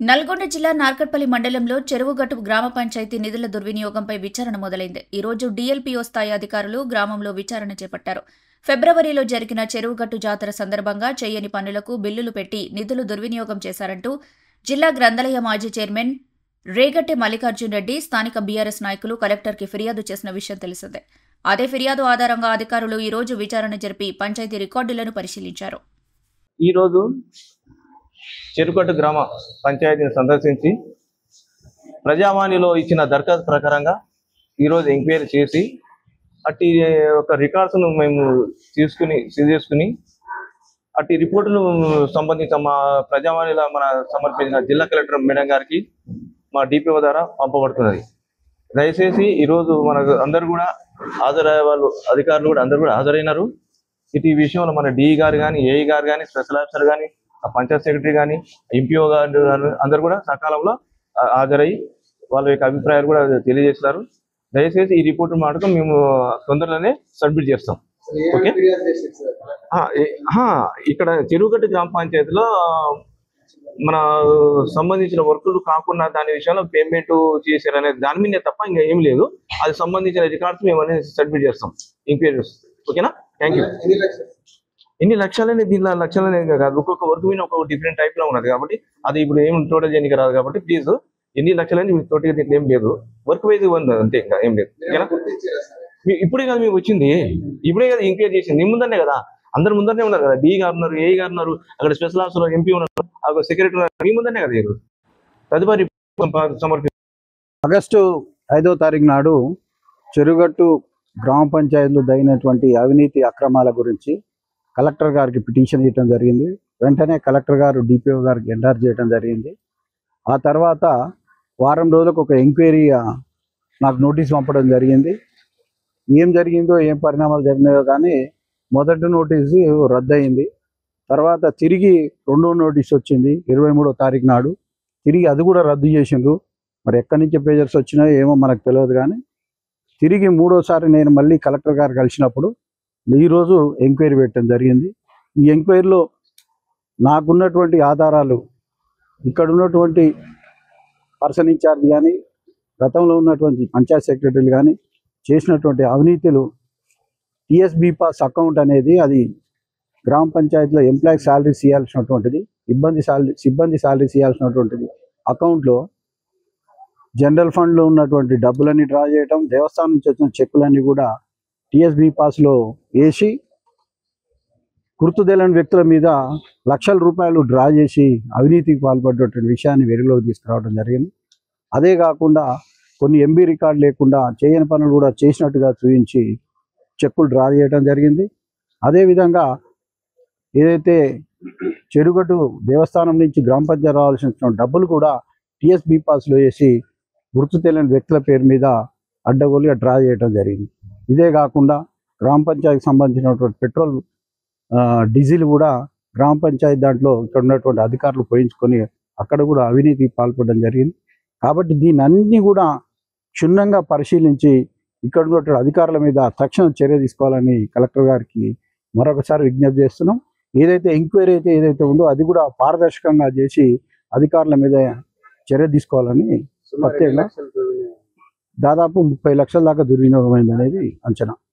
నల్గొండ జిల్లా నార్కట్పల్లి మండలంలో చెరువుగట్టు గ్రామ పంచాయతీ నిధుల దుర్వినియోగంపై విచారణ మొదలైంది. ఈ రోజు డీఎల్పీఓ స్థాయి అధికారులు గ్రామంలో విచారణ చేపట్టారు. ఫిబ్రవరిలో జరిగిన చెరువుగట్టు జాతర సందర్భంగా చేయని పనులకు బిల్లులు పెట్టి నిధులు దుర్వినియోగం చేశారంటూ జిల్లా గ్రంథాలయ మాజీ చైర్మన్ రేగట్టె మల్లికార్జున్ రెడ్డి స్థానిక బీఆర్ఎస్ నాయకులు కలెక్టర్కి ఫిర్యాదు చేసిన విషయం తెలిసిందే. అదే ఫిర్యాదు ఆధారంగా అధికారులు ఈ రోజు విచారణ జరిపి పంచాయతీ రికార్డులను పరిశీలించారు. ఈ రోజు చెరువుగట్టు గ్రామ పంచాయతీని సందర్శించి ప్రజావాణిలో ఇచ్చిన దరఖాస్తు ప్రకారంగా ఈరోజు ఎంక్వైరీ చేసి అట్టి ఒక రికార్డ్స్ను మేము తీసుకుని అట్టి రిపోర్టును సంబంధించిన మా ప్రజావాణిలో సమర్పించిన జిల్లా కలెక్టర్ మేడం గారికి మా డిపిఓ ద్వారా పంపబడుతున్నది. దయచేసి ఈరోజు మనకు అందరూ కూడా హాజరయ్యే వాళ్ళు అధికారులు కూడా అందరూ కూడా హాజరైనారు. ఈ విషయంలో మన డిఈ గారు కానీ, ఏఈ గారు కానీ, స్పెషల్ ఆఫీసర్ కానీ, పంచాయత్ సెక్రటరీ కానీ, ఎంపీఓ గారు అందరూ కూడా సకాలంలో హాజరయ్యి వాళ్ళ యొక్క అభిప్రాయాలు కూడా తెలియజేస్తున్నారు. దయచేసి ఈ రిపోర్ట్ మాటకు మేము తొందరలోనే సబ్మిట్ చేస్తాం. ఓకే, ఇక్కడ చెరువుగట్టు గ్రామ పంచాయతీలో మన సంబంధించిన వర్కులు కాకుండా దాని విషయంలో పేమెంట్ చేశారు అనేది దాని మీదే తప్ప ఇంకా ఏం లేదు. అది సంబంధించిన రికార్డ్స్ మేము అనేది సబ్మిట్ చేస్తాం ఎంక్వైరీస్. ఓకేనా? Thank you. ఎన్ని లక్షలనే దీనిలో లక్షలనే కాదు, ఒక్కొక్క వర్క్ మీద ఒక్కొక్క డిఫరెంట్ టైప్ లో ఉన్నది కాబట్టి అది ఇప్పుడు ఏం టోటల్ చేయడానికి రాదు కాబట్టి ప్లీజ్ ఎన్ని లక్షలని తోటి దీంట్లో ఏం లేదు, వర్క్ వైజ్ ఉంది అంతే, ఇంకా ఏం లేదు. ఓకేనా? ఇప్పుడే కదా మీకు వచ్చింది, ఇప్పుడే కదా ఎంక్వైరీ చేసింది, మీ ముందరనే కదా, అందరి ముందరనే ఉన్నారు కదా, డి గారు ఉన్నారు, ఏఈ గారు ఉన్నారు, అక్కడ స్పెషల్ ఆఫీసర్ ఎంపీ ఉన్నారు, సెక్రటరీ ఉన్నారు, మీ ముందరనే కదా ఈరోజు తదుపరి సమర్పి. ఆగస్టు 5వ తారీఖు నాడు చెరువుగట్టు గ్రామ పంచాయతీలో జరిగినటువంటి అవినీతి అక్రమాల గురించి కలెక్టర్ గారికి పిటిషన్ ఇవ్వడం జరిగింది. వెంటనే కలెక్టర్ గారు డిపిఓ గారికి ఎండార్ చేయడం జరిగింది. ఆ తర్వాత వారం రోజులకు ఒక ఎంక్వైరీ నాకు నోటీస్ పంపడం జరిగింది. ఏం జరిగిందో ఏం పరిణామాలు జరిగినాయో కానీ మొదటి నోటీసు రద్దయింది. తర్వాత తిరిగి రెండో నోటీస్ వచ్చింది 23వ తారీఖు నాడు, తిరిగి అది కూడా రద్దు చేసిండ్రు. మరి ఎక్కడి నుంచి ప్రెజర్స్ వచ్చినాయో ఏమో మనకు తెలియదు. కానీ తిరిగి మూడోసారి నేను మళ్ళీ కలెక్టర్ గారు కలిసినప్పుడు ఈరోజు ఎంక్వైరీ పెట్టడం జరిగింది. ఈ ఎంక్వైరీలో నాకున్నటువంటి ఆధారాలు, ఇక్కడ ఉన్నటువంటి పర్సన్ ఇన్ఛార్జ్ కానీ, గతంలో ఉన్నటువంటి పంచాయత్ సెక్రటరీలు కానీ చేసినటువంటి అవినీతులు, టీఎస్బీ పాస్ అకౌంట్ అనేది అది గ్రామ పంచాయతీలో ఎంప్లాయీ శాలరీస్ ఇవ్వాల్సినటువంటిది, సిబ్బంది శాలరీస్ ఇవ్వాల్సినటువంటిది అకౌంట్లో జనరల్ ఫండ్లో ఉన్నటువంటి డబ్బులన్నీ డ్రా చేయటం, దేవస్థానం నుంచి వచ్చిన చెక్కులన్నీ కూడా టీఎస్బీ పాస్లో వేసి గుర్తు తెలియని వ్యక్తుల మీద లక్షల రూపాయలు డ్రా చేసి అవినీతికి పాల్పడ్డటువంటి విషయాన్ని వెలుగులోకి తీసుకురావడం జరిగింది. అదే కాకుండా కొన్ని ఎంబీ రికార్డు లేకుండా చేయని పనులు కూడా చేసినట్టుగా చూపించి చెక్కులు డ్రా చేయడం జరిగింది. అదేవిధంగా ఏదైతే చెరువుగట్టు దేవస్థానం నుంచి గ్రామ పంచాయతీ రావాల్సిన డబ్బులు కూడా టీఎస్బీ పాస్లో వేసి గుర్తు తెలియని వ్యక్తుల పేరు మీద అడ్డగోలుగా డ్రా చేయడం జరిగింది. ఇదే కాకుండా గ్రామ పంచాయతీకి సంబంధించినటువంటి పెట్రోల్, డీజిల్ కూడా గ్రామ పంచాయతీ దాంట్లో ఇక్కడ ఉన్నటువంటి అధికారులు పోయించుకొని అక్కడ కూడా అవినీతికి పాల్పడడం జరిగింది. కాబట్టి దీన్ని అన్ని కూడా క్షుణ్ణంగా పరిశీలించి ఇక్కడ ఉన్నటువంటి అధికారుల మీద తక్షణ చర్య తీసుకోవాలని కలెక్టర్ గారికి మరొకసారి విజ్ఞప్తి చేస్తున్నాం. ఏదైతే ఎంక్వైరీ ఏదైతే ఉందో అది కూడా పారదర్శకంగా చేసి అధికారుల మీద చర్య తీసుకోవాలని ప్రత్యేకంగా దాదాపు 30 లక్షల దాకా దుర్వినియోగమైంది అనేది అంచనా.